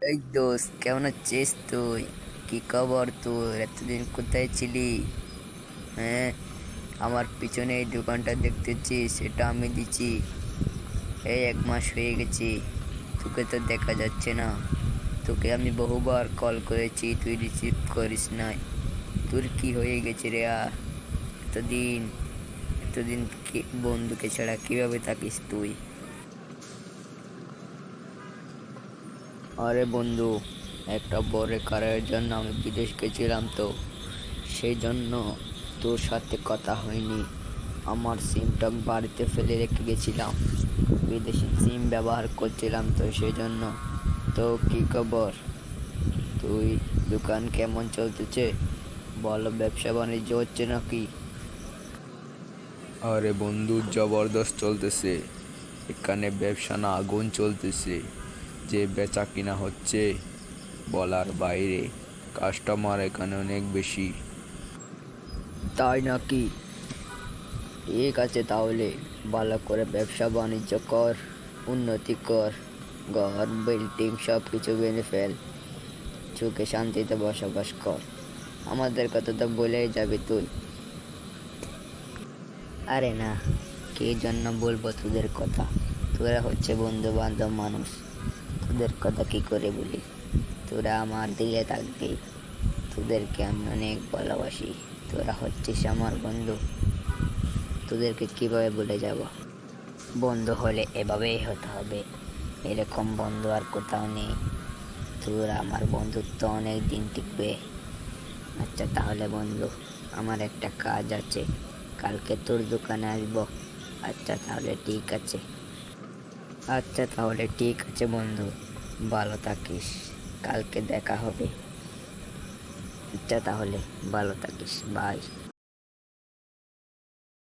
এই দোস্ত, কেমন আছিস তুই? কি খবর তোর? এতদিন কোথায় ছিলি? হ্যাঁ, আমার পিছনে এই দোকানটা দেখতেছিস, সেটা আমি দিচ্ছি। এই 1 মাস হয়ে গেছে, তোকে তো দেখা যাচ্ছে না। তোকে আমি বহুবার কল করেছি, তুই রিসিভ করিস নাই। তোর কি হয়ে গেছে রে? এতদিন এতদিন বন্ধুকে ছাড়া কিভাবে থাকিস তুই? আরে বন্ধু, একটা বড় কারের জন্য আমি বিদেশ গেছিলাম, তো সেই জন্য তোর সাথে কথা হয়নি। আমার সিমটা বাড়িতে ফেলে রেখে গেছিলাম, বিদেশি সিম ব্যবহার করছিলাম, তো সেই জন্য। তো কি খবর? তুই দোকান কেমন চলতেছে? ভালো ব্যবসা বাণিজ্য হচ্ছে নাকি? আরে বন্ধু, জবরদস্ত চলতেছে। এখানে ব্যবসা না আগুন চলতেছে। যে বেচা কিনা হচ্ছে বলার বাইরে। কাস্টমার এখানে অনেক বেশি। তাই নাকি? ঠিক আছে, তাহলে ভালো করে ব্যবসা বাণিজ্য কর, উন্নতি কর, ঘর বিল্ডিং সব কিছু বেঁধে ফেল, সুখে শান্তিতে বসবাস কর। আমাদের কথা তো বলেই যাবি তুই। আরে না, কে জন্য বলবো তোদের কথা? তোরা হচ্ছে বন্ধু বান্ধব মানুষ, তোদের কথা কি করে বলি? তোরা আমার দিলে থাকবি, তোদেরকে আমি অনেক ভালোবাসি। তোরা হচ্ছিস আমার বন্ধু, তোদেরকে কিভাবে ভুলে যাব? বন্ধু হলে এভাবেই হতে হবে, এরকম বন্ধু আর কোথাও নেই। তোরা আমার বন্ধুত্ব অনেক দিন টিকবে। আচ্ছা তাহলে বন্ধু, আমার একটা কাজ আছে, কালকে তোর দোকানে আসবো। আচ্ছা তাহলে ঠিক আছে বন্ধু, ভালো থাকিস, কালকে দেখা হবে। আচ্ছা তাহলে ভালো থাকিস, বাই।